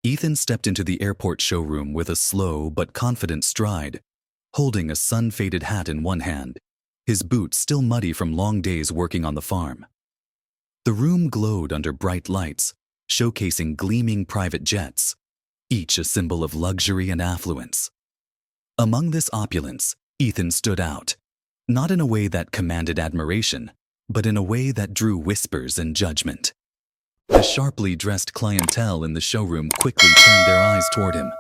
Ethan stepped into the airport showroom with a slow but confident stride, holding a sun-faded hat in one hand, his boots still muddy from long days working on the farm. The room glowed under bright lights, showcasing gleaming private jets, each a symbol of luxury and affluence. Among this opulence, Ethan stood out, not in a way that commanded admiration, but in a way that drew whispers and judgment. The sharply dressed clientele in the showroom quickly turned their eyes toward him.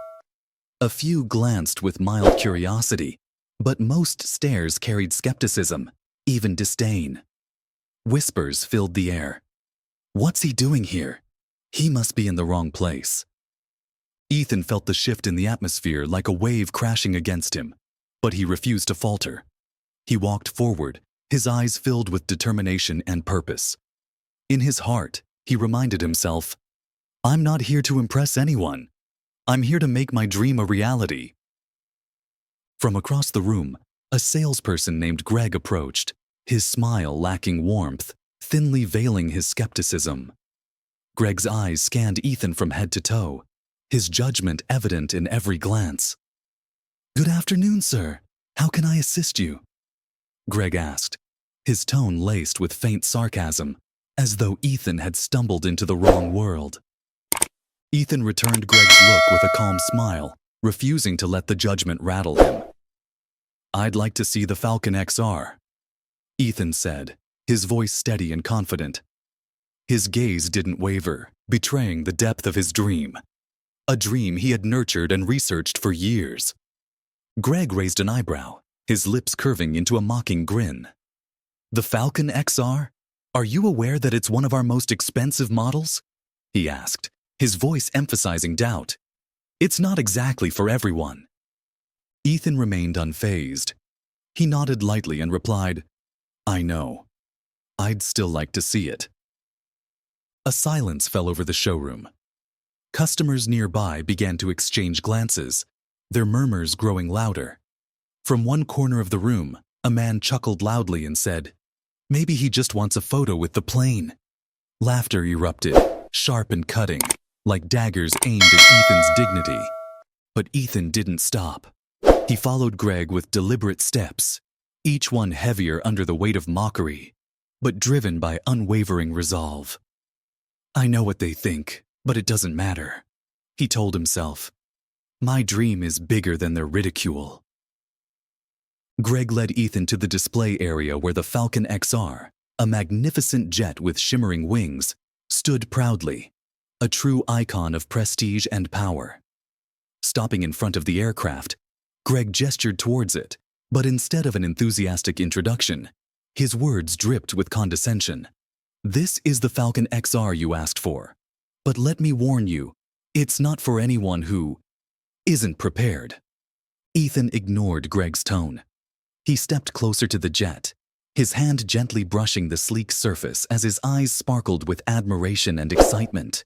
A few glanced with mild curiosity, but most stares carried skepticism, even disdain. Whispers filled the air. What's he doing here? He must be in the wrong place. Ethan felt the shift in the atmosphere like a wave crashing against him, but he refused to falter. He walked forward, his eyes filled with determination and purpose. In his heart, he reminded himself, "I'm not here to impress anyone. I'm here to make my dream a reality." From across the room, a salesperson named Greg approached, his smile lacking warmth, thinly veiling his skepticism. Greg's eyes scanned Ethan from head to toe, his judgment evident in every glance. "Good afternoon, sir. How can I assist you?" Greg asked, his tone laced with faint sarcasm, as though Ethan had stumbled into the wrong world. Ethan returned Greg's look with a calm smile, refusing to let the judgment rattle him. "I'd like to see the Falcon XR," Ethan said, his voice steady and confident. His gaze didn't waver, betraying the depth of his dream. A dream he had nurtured and researched for years. Greg raised an eyebrow, his lips curving into a mocking grin. "The Falcon XR? Are you aware that it's one of our most expensive models?" he asked, his voice emphasizing doubt. "It's not exactly for everyone." Ethan remained unfazed. He nodded lightly and replied, "I know. I'd still like to see it." A silence fell over the showroom. Customers nearby began to exchange glances, their murmurs growing louder. From one corner of the room, a man chuckled loudly and said, "Maybe he just wants a photo with the plane." Laughter erupted, sharp and cutting, like daggers aimed at Ethan's dignity. But Ethan didn't stop. He followed Greg with deliberate steps, each one heavier under the weight of mockery, but driven by unwavering resolve. "I know what they think, but it doesn't matter," he told himself. "My dream is bigger than their ridicule." Greg led Ethan to the display area where the Falcon XR, a magnificent jet with shimmering wings, stood proudly, a true icon of prestige and power. Stopping in front of the aircraft, Greg gestured towards it, but instead of an enthusiastic introduction, his words dripped with condescension. "This is the Falcon XR you asked for, but let me warn you, it's not for anyone who isn't prepared." Ethan ignored Greg's tone. He stepped closer to the jet, his hand gently brushing the sleek surface as his eyes sparkled with admiration and excitement.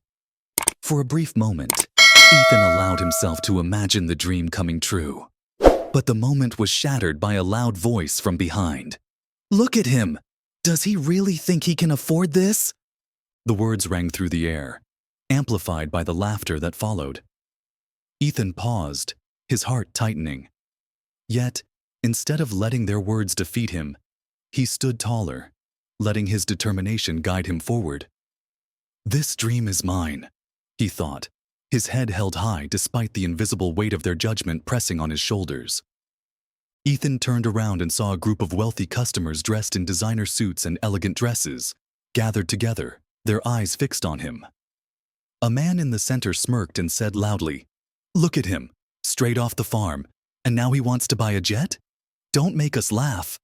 For a brief moment, Ethan allowed himself to imagine the dream coming true. But the moment was shattered by a loud voice from behind. "Look at him! Does he really think he can afford this?" The words rang through the air, amplified by the laughter that followed. Ethan paused, his heart tightening. Yet, instead of letting their words defeat him, he stood taller, letting his determination guide him forward. "This dream is mine," he thought, his head held high despite the invisible weight of their judgment pressing on his shoulders. Ethan turned around and saw a group of wealthy customers dressed in designer suits and elegant dresses, gathered together, their eyes fixed on him. A man in the center smirked and said loudly, "Look at him, straight off the farm, and now he wants to buy a jet? Don't make us laugh."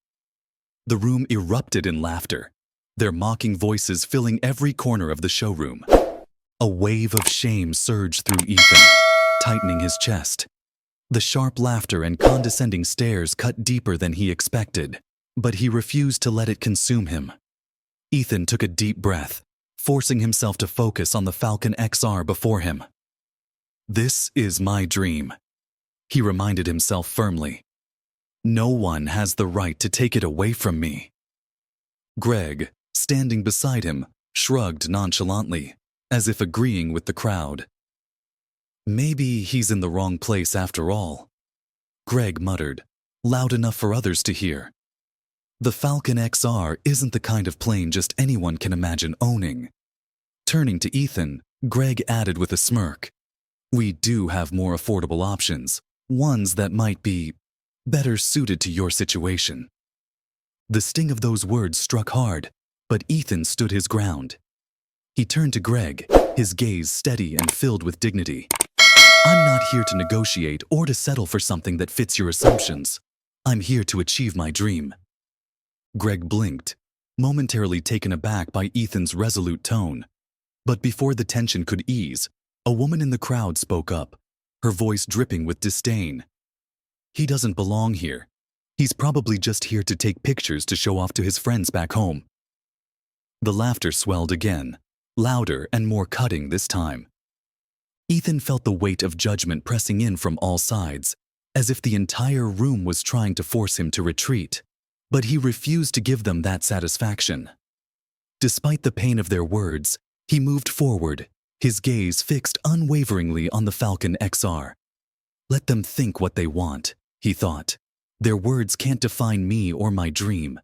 The room erupted in laughter, their mocking voices filling every corner of the showroom. A wave of shame surged through Ethan, tightening his chest. The sharp laughter and condescending stares cut deeper than he expected, but he refused to let it consume him. Ethan took a deep breath, forcing himself to focus on the Falcon XR before him. "This is my dream," he reminded himself firmly. "No one has the right to take it away from me." Greg, standing beside him, shrugged nonchalantly, as if agreeing with the crowd. Maybe he's in the wrong place after all, Greg muttered, loud enough for others to hear. The Falcon XR isn't the kind of plane just anyone can imagine owning. Turning to Ethan, Greg added with a smirk, "We do have more affordable options, ones that might be better suited to your situation." The sting of those words struck hard, but Ethan stood his ground. He turned to Greg, his gaze steady and filled with dignity. "I'm not here to negotiate or to settle for something that fits your assumptions. I'm here to achieve my dream." Greg blinked, momentarily taken aback by Ethan's resolute tone. But before the tension could ease, a woman in the crowd spoke up, her voice dripping with disdain. "He doesn't belong here. He's probably just here to take pictures to show off to his friends back home." The laughter swelled again, louder and more cutting this time. Ethan felt the weight of judgment pressing in from all sides, as if the entire room was trying to force him to retreat. But he refused to give them that satisfaction. Despite the pain of their words, he moved forward, his gaze fixed unwaveringly on the Falcon XR. "Let them think what they want," he thought. "Their words can't define me or my dream."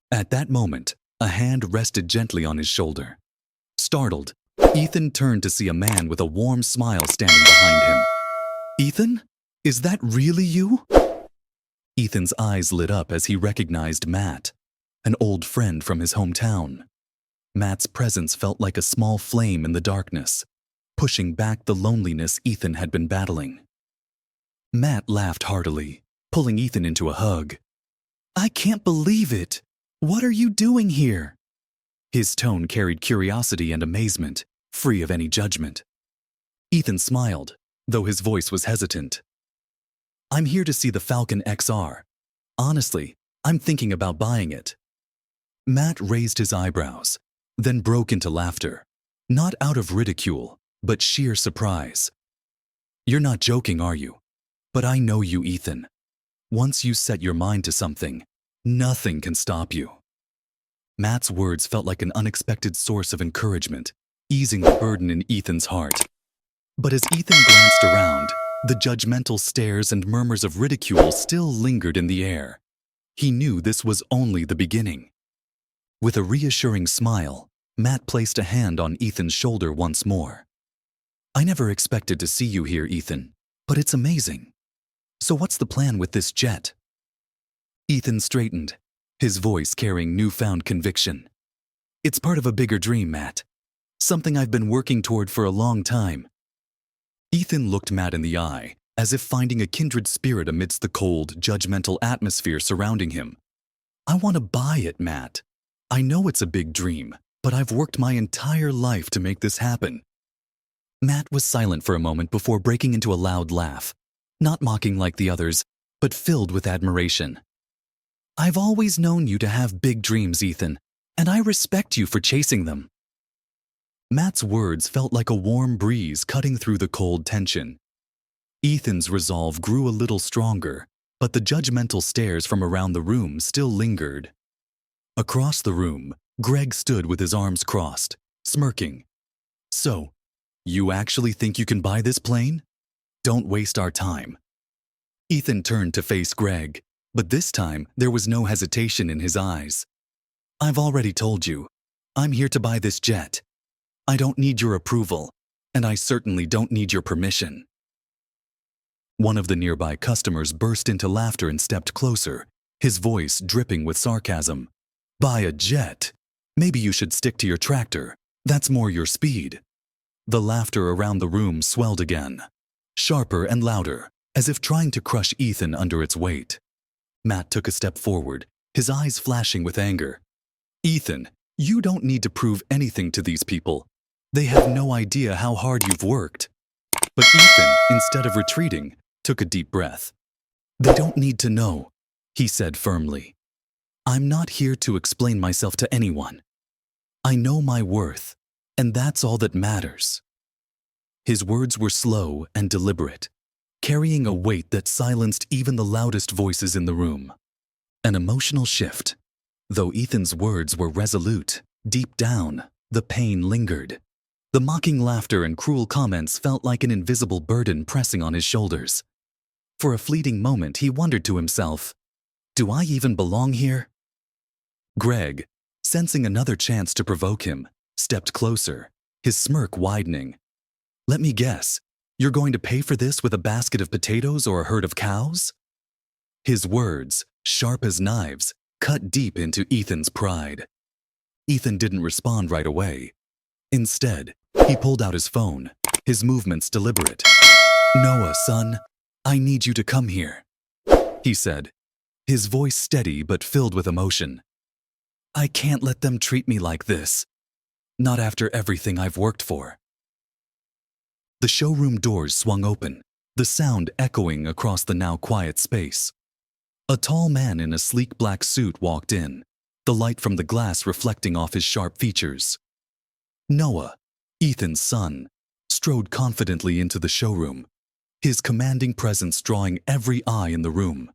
At that moment, a hand rested gently on his shoulder. Startled, Ethan turned to see a man with a warm smile standing behind him. "Ethan? Is that really you?" Ethan's eyes lit up as he recognized Matt, an old friend from his hometown. Matt's presence felt like a small flame in the darkness, pushing back the loneliness Ethan had been battling. Matt laughed heartily, pulling Ethan into a hug. "I can't believe it! What are you doing here?" His tone carried curiosity and amazement, free of any judgment. Ethan smiled, though his voice was hesitant. "I'm here to see the Falcon XR. Honestly, I'm thinking about buying it." Matt raised his eyebrows, then broke into laughter, not out of ridicule, but sheer surprise. "You're not joking, are you? But I know you, Ethan. Once you set your mind to something, nothing can stop you." Matt's words felt like an unexpected source of encouragement, easing the burden in Ethan's heart. But as Ethan glanced around, the judgmental stares and murmurs of ridicule still lingered in the air. He knew this was only the beginning. With a reassuring smile, Matt placed a hand on Ethan's shoulder once more. "I never expected to see you here, Ethan, but it's amazing. So what's the plan with this jet?" Ethan straightened, his voice carrying newfound conviction. "It's part of a bigger dream, Matt. Something I've been working toward for a long time." Ethan looked Matt in the eye, as if finding a kindred spirit amidst the cold, judgmental atmosphere surrounding him. "I want to buy it, Matt. I know it's a big dream, but I've worked my entire life to make this happen." Matt was silent for a moment before breaking into a loud laugh, not mocking like the others, but filled with admiration. "I've always known you to have big dreams, Ethan, and I respect you for chasing them." Matt's words felt like a warm breeze cutting through the cold tension. Ethan's resolve grew a little stronger, but the judgmental stares from around the room still lingered. Across the room, Greg stood with his arms crossed, smirking. "So, you actually think you can buy this plane? Don't waste our time." Ethan turned to face Greg, but this time there was no hesitation in his eyes. "I've already told you, I'm here to buy this jet. I don't need your approval, and I certainly don't need your permission." One of the nearby customers burst into laughter and stepped closer, his voice dripping with sarcasm. "Buy a jet? Maybe you should stick to your tractor. That's more your speed." The laughter around the room swelled again, sharper and louder, as if trying to crush Ethan under its weight. Matt took a step forward, his eyes flashing with anger. "Ethan, you don't need to prove anything to these people. They have no idea how hard you've worked." But Ethan, instead of retreating, took a deep breath. "They don't need to know," he said firmly. "I'm not here to explain myself to anyone. I know my worth, and that's all that matters." His words were slow and deliberate, carrying a weight that silenced even the loudest voices in the room. An emotional shift. Though Ethan's words were resolute, deep down, the pain lingered. The mocking laughter and cruel comments felt like an invisible burden pressing on his shoulders. For a fleeting moment, he wondered to himself, "Do I even belong here?" Greg, sensing another chance to provoke him, stepped closer, his smirk widening. "Let me guess, you're going to pay for this with a basket of potatoes or a herd of cows?" His words, sharp as knives, cut deep into Ethan's pride. Ethan didn't respond right away. Instead, he pulled out his phone, his movements deliberate. "Noah, son, I need you to come here," he said, his voice steady but filled with emotion. "I can't let them treat me like this. Not after everything I've worked for." The showroom doors swung open, the sound echoing across the now quiet space. A tall man in a sleek black suit walked in, the light from the glass reflecting off his sharp features. Noah, Ethan's son, strode confidently into the showroom, his commanding presence drawing every eye in the room.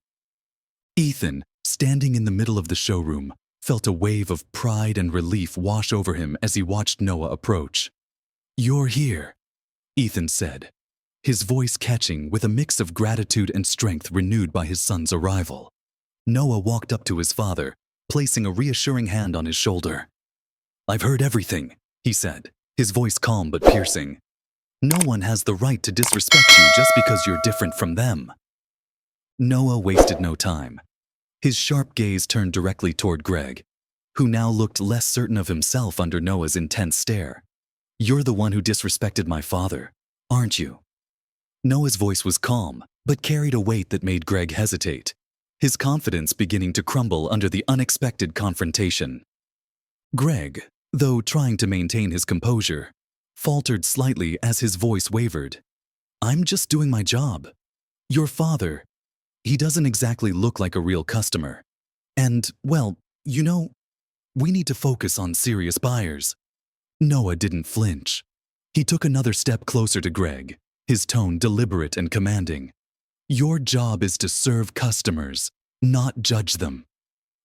Ethan, standing in the middle of the showroom, felt a wave of pride and relief wash over him as he watched Noah approach. "You're here," Ethan said, his voice catching with a mix of gratitude and strength renewed by his son's arrival. Noah walked up to his father, placing a reassuring hand on his shoulder. "I've heard everything," he said, his voice calm but piercing. "No one has the right to disrespect you just because you're different from them." Noah wasted no time. His sharp gaze turned directly toward Greg, who now looked less certain of himself under Noah's intense stare. "You're the one who disrespected my father, aren't you?" Noah's voice was calm, but carried a weight that made Greg hesitate, his confidence beginning to crumble under the unexpected confrontation. Greg, though trying to maintain his composure, faltered slightly as his voice wavered. "I'm just doing my job. Your father, he doesn't exactly look like a real customer. And, well, we need to focus on serious buyers." Noah didn't flinch. He took another step closer to Greg, his tone deliberate and commanding. "Your job is to serve customers, not judge them.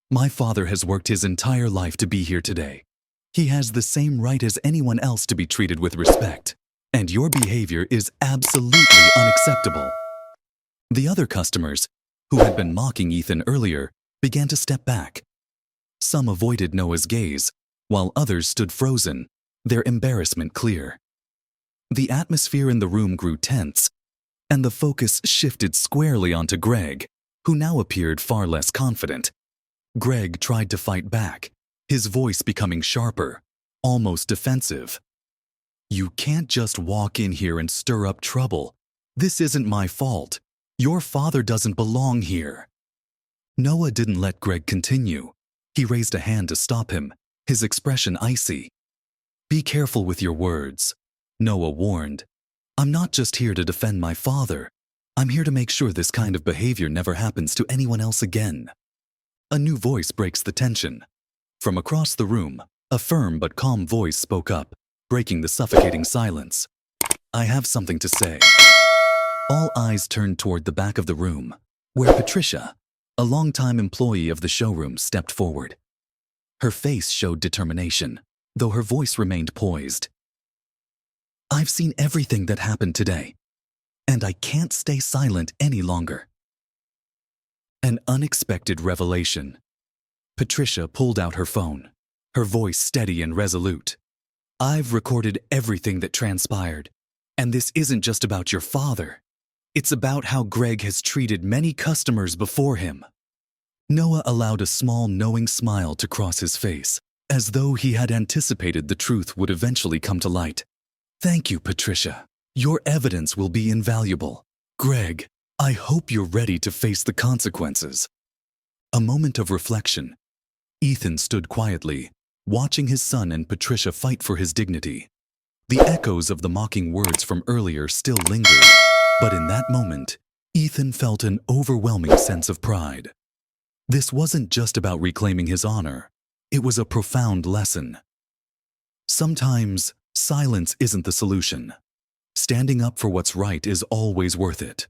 My father has worked his entire life to be here today. He has the same right as anyone else to be treated with respect, and your behavior is absolutely unacceptable." The other customers, who had been mocking Ethan earlier, began to step back. Some avoided Noah's gaze, while others stood frozen, their embarrassment clear. The atmosphere in the room grew tense, and the focus shifted squarely onto Greg, who now appeared far less confident. Greg tried to fight back, his voice becoming sharper, almost defensive. "You can't just walk in here and stir up trouble. This isn't my fault. Your father doesn't belong here." Noah didn't let Greg continue. He raised a hand to stop him, his expression icy. "Be careful with your words," Noah warned. "I'm not just here to defend my father. I'm here to make sure this kind of behavior never happens to anyone else again." A new voice breaks the tension. From across the room, a firm but calm voice spoke up, breaking the suffocating silence. "I have something to say." All eyes turned toward the back of the room, where Patricia, a longtime employee of the showroom, stepped forward. Her face showed determination, though her voice remained poised. "I've seen everything that happened today, and I can't stay silent any longer." An unexpected revelation. Patricia pulled out her phone, her voice steady and resolute. "I've recorded everything that transpired, and this isn't just about your father. It's about how Greg has treated many customers before him." Noah allowed a small knowing smile to cross his face, as though he had anticipated the truth would eventually come to light. "Thank you, Patricia. Your evidence will be invaluable. Greg, I hope you're ready to face the consequences." A moment of reflection. Ethan stood quietly, watching his son and Patricia fight for his dignity. The echoes of the mocking words from earlier still lingered, but in that moment, Ethan felt an overwhelming sense of pride. This wasn't just about reclaiming his honor. It was a profound lesson. Sometimes, silence isn't the solution. Standing up for what's right is always worth it.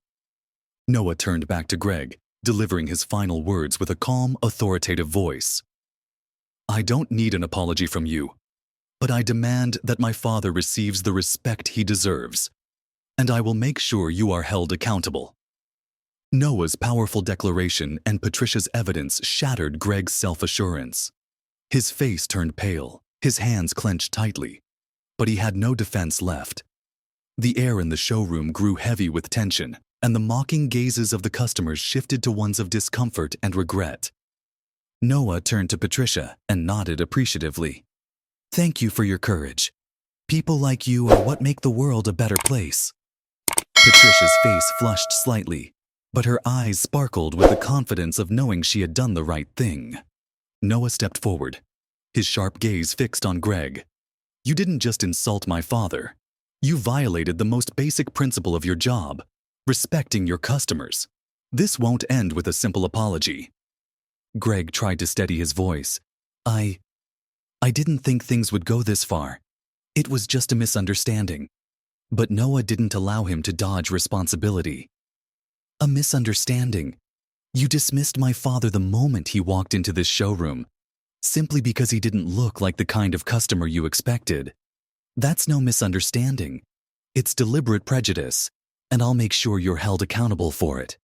Noah turned back to Greg, delivering his final words with a calm, authoritative voice. "I don't need an apology from you, but I demand that my father receives the respect he deserves, and I will make sure you are held accountable. Noah's powerful declaration and Patricia's evidence shattered Greg's self-assurance. His face turned pale, his hands clenched tightly, but he had no defense left. The air in the showroom grew heavy with tension, and the mocking gazes of the customers shifted to ones of discomfort and regret. Noah turned to Patricia and nodded appreciatively. "Thank you for your courage. People like you are what make the world a better place." Patricia's face flushed slightly, but her eyes sparkled with the confidence of knowing she had done the right thing. Noah stepped forward, his sharp gaze fixed on Greg. "You didn't just insult my father. You violated the most basic principle of your job, respecting your customers. This won't end with a simple apology." Greg tried to steady his voice. I didn't think things would go this far. It was just a misunderstanding." But Noah didn't allow him to dodge responsibility. "A misunderstanding? You dismissed my father the moment he walked into this showroom, simply because he didn't look like the kind of customer you expected. That's no misunderstanding. It's deliberate prejudice, and I'll make sure you're held accountable for it."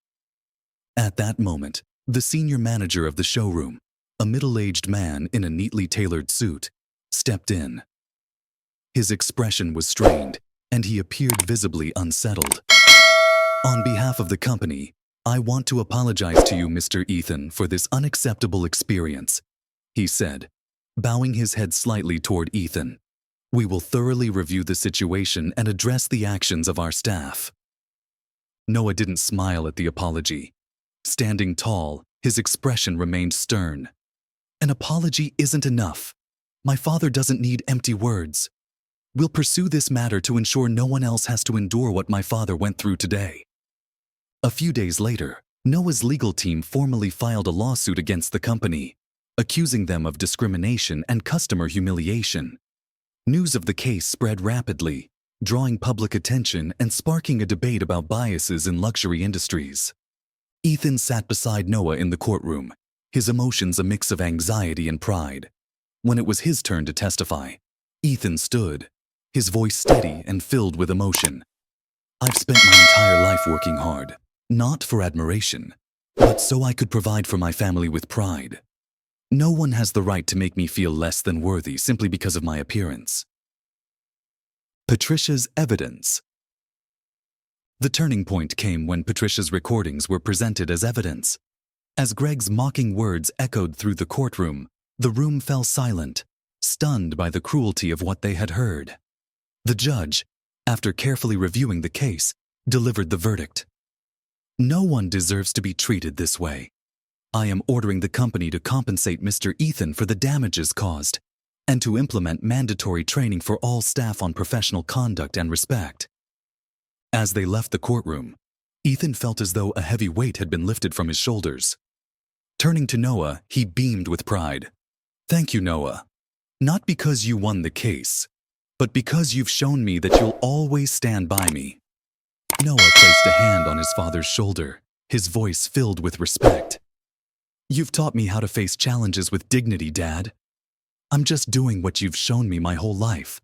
At that moment, the senior manager of the showroom, a middle-aged man in a neatly tailored suit, stepped in. His expression was strained, and he appeared visibly unsettled. "On behalf of the company, I want to apologize to you, Mr. Ethan, for this unacceptable experience," he said, bowing his head slightly toward Ethan. "We will thoroughly review the situation and address the actions of our staff." Noah didn't smile at the apology. Standing tall, his expression remained stern. "An apology isn't enough. My father doesn't need empty words. We'll pursue this matter to ensure no one else has to endure what my father went through today." A few days later, Noah's legal team formally filed a lawsuit against the company, accusing them of discrimination and customer humiliation. News of the case spread rapidly, drawing public attention and sparking a debate about biases in luxury industries. Ethan sat beside Noah in the courtroom, his emotions a mix of anxiety and pride. When it was his turn to testify, Ethan stood, his voice steady and filled with emotion. "I've spent my entire life working hard, not for admiration, but so I could provide for my family with pride. No one has the right to make me feel less than worthy simply because of my appearance." Patricia's evidence. The turning point came when Patricia's recordings were presented as evidence. As Greg's mocking words echoed through the courtroom, the room fell silent, stunned by the cruelty of what they had heard. The judge, after carefully reviewing the case, delivered the verdict. "No one deserves to be treated this way. I am ordering the company to compensate Mr. Ethan for the damages caused, and to implement mandatory training for all staff on professional conduct and respect." As they left the courtroom, Ethan felt as though a heavy weight had been lifted from his shoulders. Turning to Noah, he beamed with pride. "Thank you, Noah. Not because you won the case, but because you've shown me that you'll always stand by me." Noah placed a hand on his father's shoulder, his voice filled with respect. "You've taught me how to face challenges with dignity, Dad. I'm just doing what you've shown me my whole life."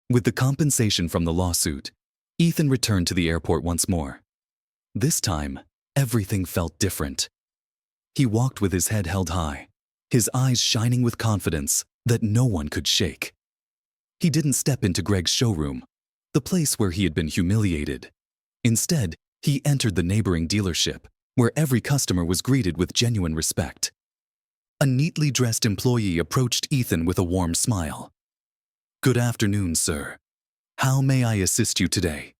With the compensation from the lawsuit, Ethan returned to the airport once more. This time, everything felt different. He walked with his head held high, his eyes shining with confidence that no one could shake. He didn't step into Greg's showroom, the place where he had been humiliated. Instead, he entered the neighboring dealership, where every customer was greeted with genuine respect. A neatly dressed employee approached Ethan with a warm smile. "Good afternoon, sir. How may I assist you today?"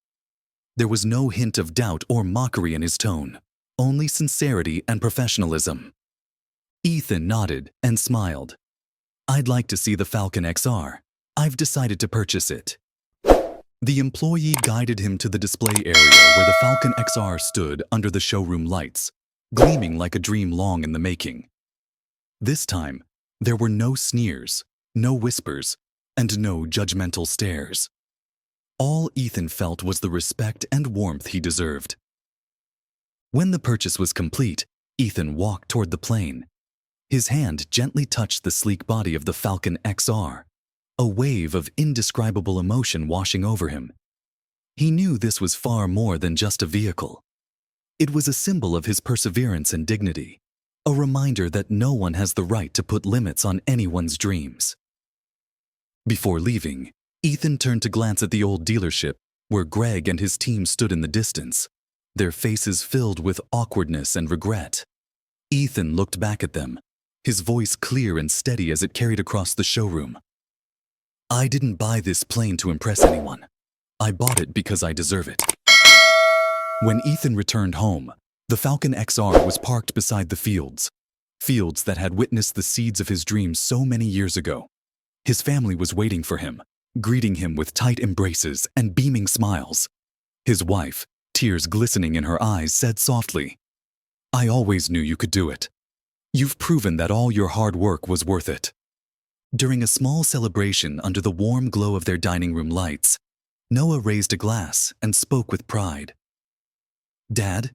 There was no hint of doubt or mockery in his tone, only sincerity and professionalism. Ethan nodded and smiled. "I'd like to see the Falcon XR. I've decided to purchase it." The employee guided him to the display area where the Falcon XR stood under the showroom lights, gleaming like a dream long in the making. This time, there were no sneers, no whispers, and no judgmental stares. All Ethan felt was the respect and warmth he deserved. When the purchase was complete, Ethan walked toward the plane. His hand gently touched the sleek body of the Falcon XR, a wave of indescribable emotion washing over him. He knew this was far more than just a vehicle. It was a symbol of his perseverance and dignity, a reminder that no one has the right to put limits on anyone's dreams. Before leaving, Ethan turned to glance at the old dealership where Greg and his team stood in the distance, their faces filled with awkwardness and regret. Ethan looked back at them, his voice clear and steady as it carried across the showroom. "I didn't buy this plane to impress anyone. I bought it because I deserve it." When Ethan returned home, the Falcon XR was parked beside the fields that had witnessed the seeds of his dreams so many years ago. His family was waiting for him, greeting him with tight embraces and beaming smiles. His wife, tears glistening in her eyes, said softly, "I always knew you could do it. You've proven that all your hard work was worth it." During a small celebration under the warm glow of their dining room lights, Noah raised a glass and spoke with pride. "Dad,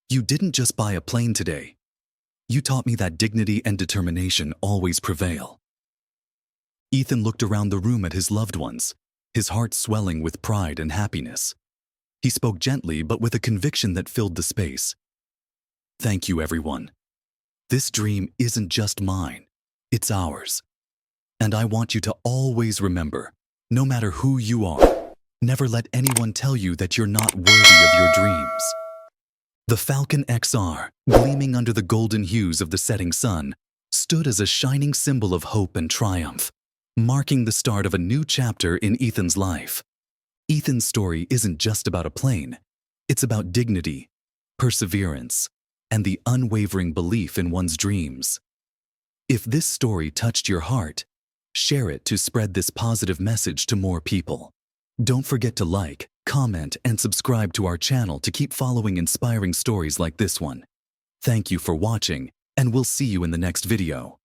you didn't just buy a plane today. You taught me that dignity and determination always prevail." Ethan looked around the room at his loved ones, his heart swelling with pride and happiness. He spoke gently but with a conviction that filled the space. "Thank you, everyone. This dream isn't just mine, it's ours. And I want you to always remember, no matter who you are, never let anyone tell you that you're not worthy of your dreams." The Falcon XR, gleaming under the golden hues of the setting sun, stood as a shining symbol of hope and triumph, marking the start of a new chapter in Ethan's life. Ethan's story isn't just about a plane. It's about dignity, perseverance, and the unwavering belief in one's dreams. If this story touched your heart, share it to spread this positive message to more people. Don't forget to like, comment, and subscribe to our channel to keep following inspiring stories like this one. Thank you for watching, and we'll see you in the next video.